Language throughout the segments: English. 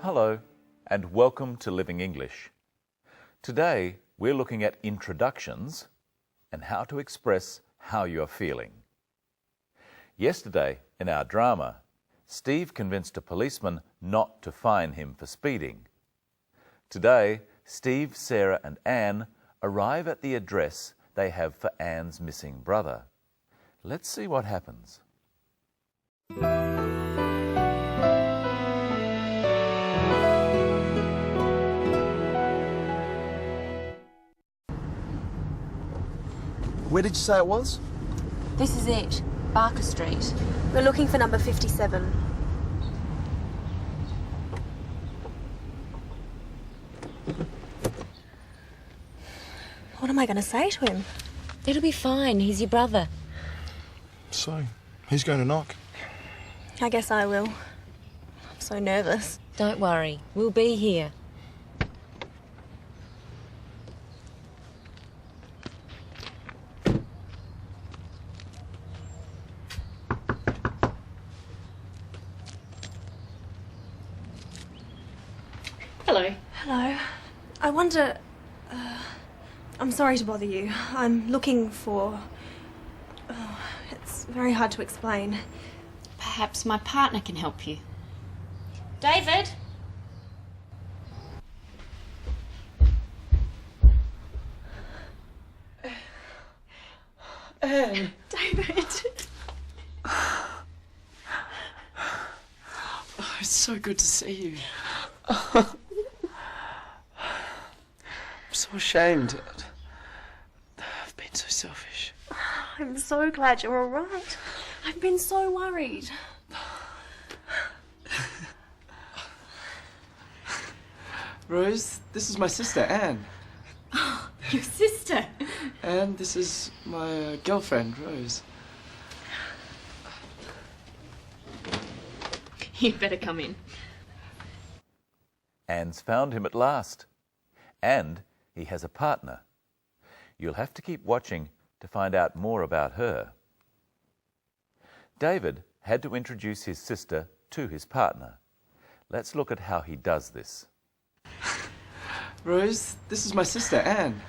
Hello, and welcome to Living English. Today, we're looking at introductions and how to express how you're feeling. Yesterday, in our drama, Steve convinced a policeman not to fine him for speeding. Today, Steve, Sarah and Anne arrive at the address they have for Anne's missing brother. Let's see what happens. Where did you say it was? This is it, Barker Street. We're looking for number 57. What am I going to say to him? It'll be fine, he's your brother. So, who's going to knock? I guess I will. I'm so nervous. Don't worry, we'll be here. Hello. Hello. I wonder... I'm sorry to bother you. I'm looking for... it's very hard to explain. Perhaps my partner can help you. David? Anne! David! Oh, it's so good to see you. I'm so ashamed. I've been so selfish. I'm so glad you're all right. I've been so worried. Rose, this is my sister, Anne. Oh, your sister? And this is my girlfriend, Rose. You'd better come in. Anne's found him at last. And he has a partner. You'll have to keep watching to find out more about her. David had to introduce his sister to his partner. Let's look at how he does this. Rose, this is my sister, Anne.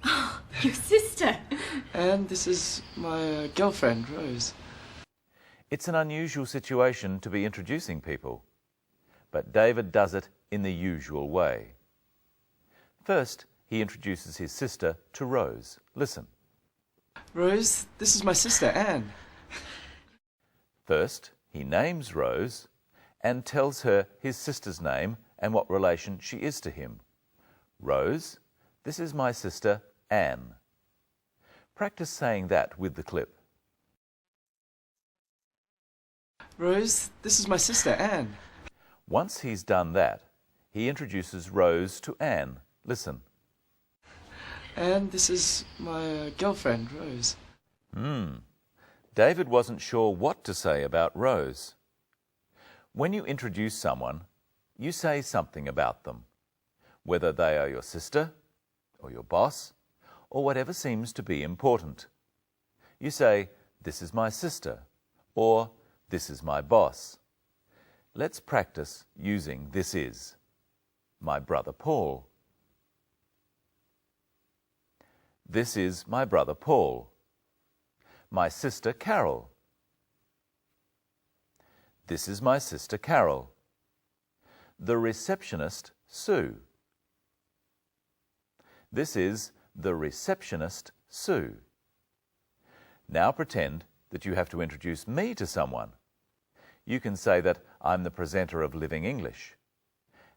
Oh, your sister? And this is my girlfriend, Rose. It's an unusual situation to be introducing people, but David does it in the usual way. First, he introduces his sister to Rose. Listen. Rose, this is my sister, Anne. First, he names Rose and tells her his sister's name and what relation she is to him. Rose, this is my sister, Anne. Practice saying that with the clip. Rose, this is my sister, Anne. Once he's done that, he introduces Rose to Anne. Listen. And this is my girlfriend, Rose. David wasn't sure what to say about Rose. When you introduce someone, you say something about them, whether they are your sister, or your boss, or whatever seems to be important. You say, "This is my sister," or "This is my boss." Let's practice using "this is." My brother Paul. This is my brother Paul. My sister Carol. This is my sister Carol. The receptionist Sue. This is the receptionist Sue. Now pretend that you have to introduce me to someone. You can say that I'm the presenter of Living English.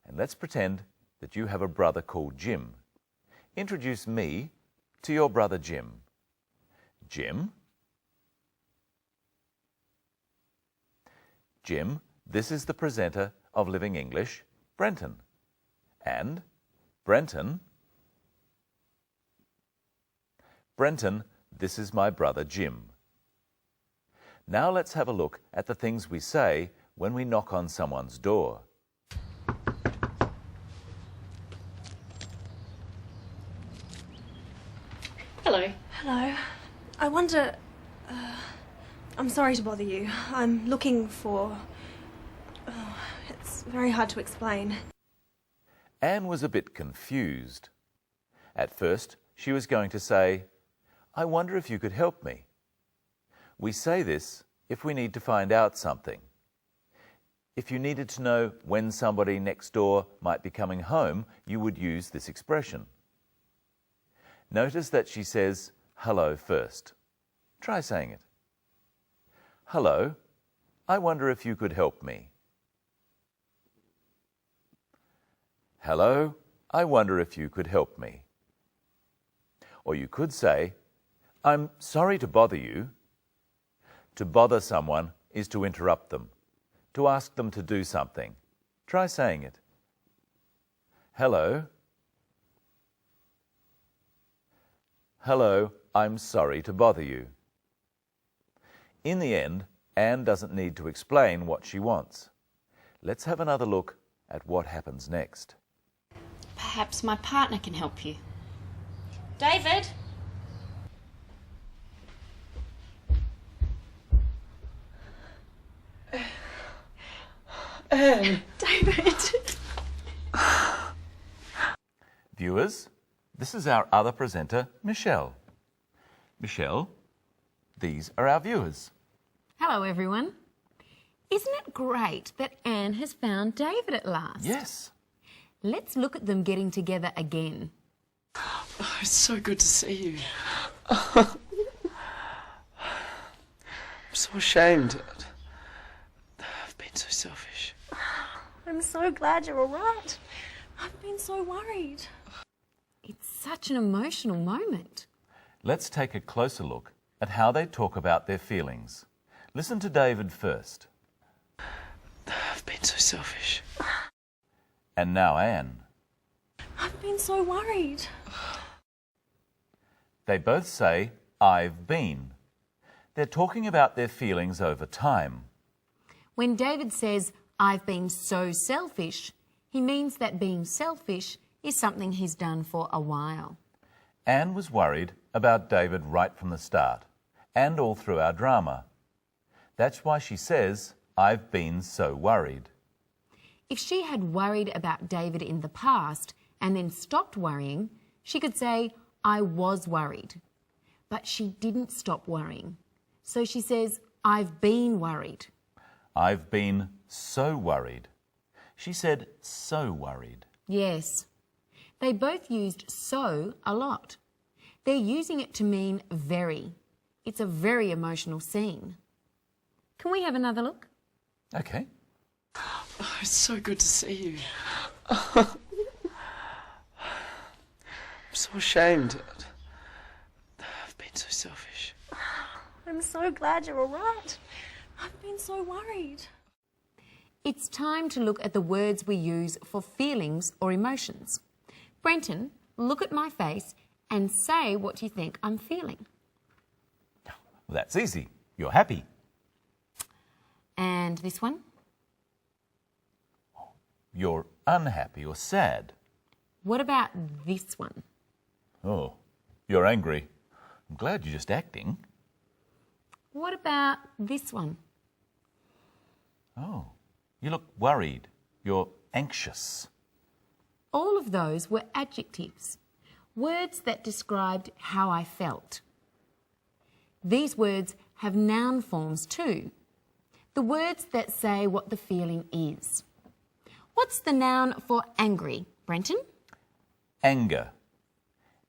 And let's pretend that you have a brother called Jim. Introduce me to your brother Jim. Jim? Jim, this is the presenter of Living English, Brenton. And Brenton? Brenton, this is my brother Jim. Now let's have a look at the things we say when we knock on someone's door. Hello. Hello. I wonder... I'm sorry to bother you. I'm looking for... it's very hard to explain. Anne was a bit confused. At first, she was going to say, I wonder if you could help me. We say this if we need to find out something. If you needed to know when somebody next door might be coming home, you would use this expression. Notice that she says hello first. Try saying it. Hello, I wonder if you could help me. Hello, I wonder if you could help me. Or you could say, I'm sorry to bother you. To bother someone is to interrupt them, to ask them to do something. Try saying it. Hello. Hello, I'm sorry to bother you. In the end, Anne doesn't need to explain what she wants. Let's have another look at what happens next. Perhaps my partner can help you. David? Anne! David! Viewers, this is our other presenter, Michelle. Michelle, these are our viewers. Hello, everyone. Isn't it great that Anne has found David at last? Yes. Let's look at them getting together again. Oh, it's so good to see you. I'm so ashamed. I've been so selfish. I'm so glad you're all right. I've been so worried. It's such an emotional moment. Let's take a closer look at how they talk about their feelings. Listen to David first. I've been so selfish. And now Anne. I've been so worried. They both say, I've been. They're talking about their feelings over time. When David says, I've been so selfish, he means that being selfish is something he's done for a while. Anne was worried about David right from the start, and all through our drama. That's why she says, I've been so worried. If she had worried about David in the past and then stopped worrying, she could say, I was worried. But she didn't stop worrying. So she says, I've been worried. I've been so worried. She said, so worried. Yes. They both used so a lot. They're using it to mean very. It's a very emotional scene. Can we have another look? Okay. Oh, it's so good to see you. I'm so ashamed. I've been so selfish. I'm so glad you're all right. I've been so worried. It's time to look at the words we use for feelings or emotions. Brenton, look at my face and say what you think I'm feeling. Well, that's easy. You're happy. And this one? You're unhappy or sad. What about this one? Oh, you're angry. I'm glad you're just acting. What about this one? Oh, you look worried. You're anxious. All of those were adjectives, words that described how I felt. These words have noun forms too, the words that say what the feeling is. What's the noun for angry, Brenton? Anger.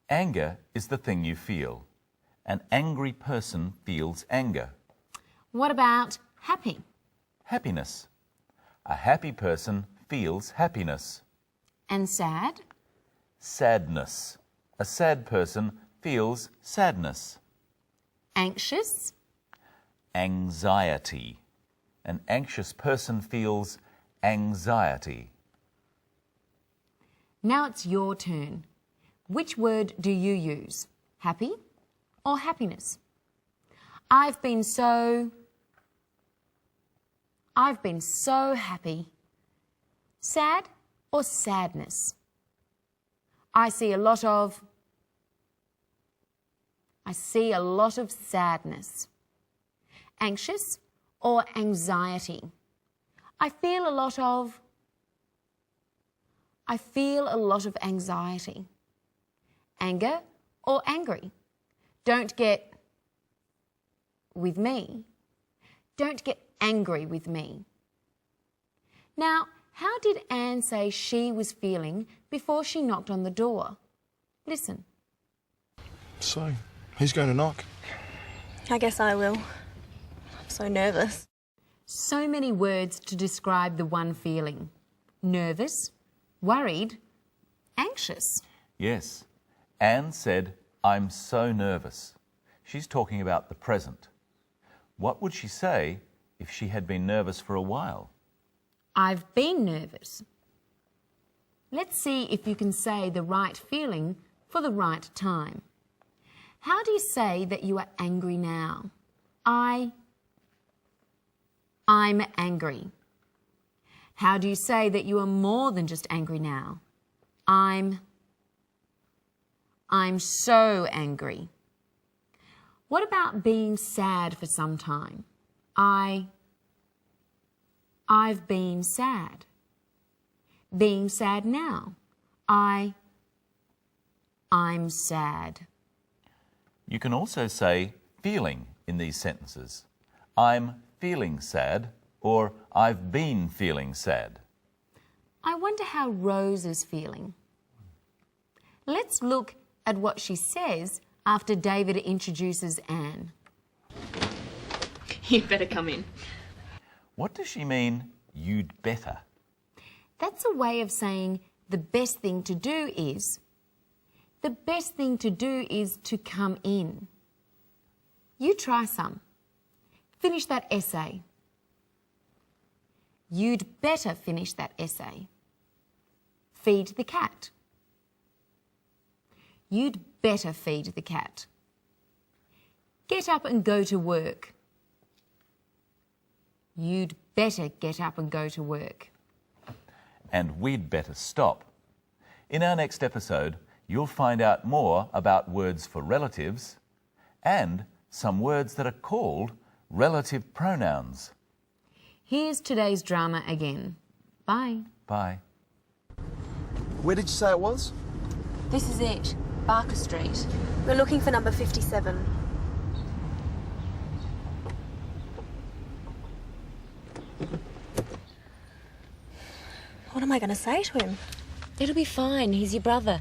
Anger is the thing you feel. An angry person feels anger. What about happy? Happiness. A happy person feels happiness. And sad? Sadness. A sad person feels sadness. Anxious? Anxiety. An anxious person feels anxiety. Now it's your turn. Which word do you use? Happy or happiness? I've been so happy. Sad or sadness? I see a lot of sadness. Anxious or anxiety? I feel a lot of I feel a lot of anxiety. Anger or angry. Don't get with me. Don't get angry with me. Now, how did Anne say she was feeling before she knocked on the door? Listen. So, who's going to knock? I guess I will. I'm so nervous. So many words to describe the one feeling. Nervous, worried, anxious. Yes. Anne said, I'm so nervous. She's talking about the present. What would she say if she had been nervous for a while? I've been nervous. Let's see if you can say the right feeling for the right time. How do you say that you are angry now? I'm angry. How do you say that you are more than just angry now? I'm so angry. What about being sad for some time? I've been sad. Being sad now. I'm sad. You can also say feeling in these sentences. I'm feeling sad, or I've been feeling sad. I wonder how Rose is feeling. Let's look at what she says after David introduces Anne. You'd better come in. What does she mean, you'd better? That's a way of saying the best thing to do is. The best thing to do is to come in. You try some. Finish that essay. You'd better finish that essay. Feed the cat. You'd better feed the cat. Get up and go to work. You'd better get up and go to work. And we'd better stop. In our next episode, you'll find out more about words for relatives and some words that are called relative pronouns. Here's today's drama again. Bye. Bye. Where did you say it was? This is it, Barker Street. We're looking for number 57. What am I going to say to him? It'll be fine, he's your brother.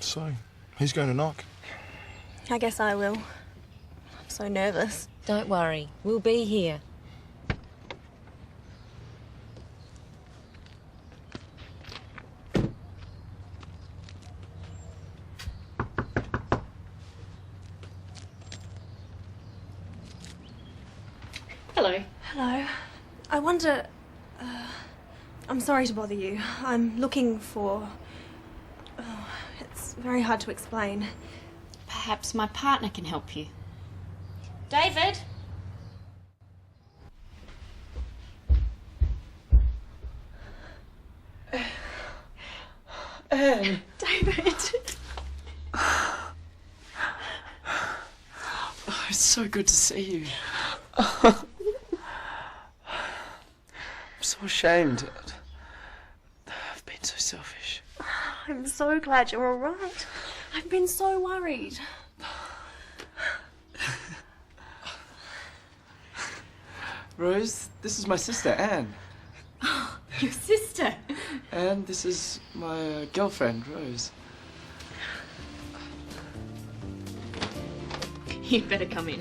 So, who's going to knock? I guess I will. I'm so nervous. Don't worry, we'll be here. Hello. Hello. I wonder... I'm sorry to bother you. I'm looking for... Oh, it's very hard to explain. Perhaps my partner can help you. David? Anne! David! Oh, it's so good to see you. I'm so ashamed. I've been so selfish. I'm so glad you're all right. I've been so worried. Rose, this is my sister, Anne. Your sister? And this is my girlfriend, Rose. You'd better come in.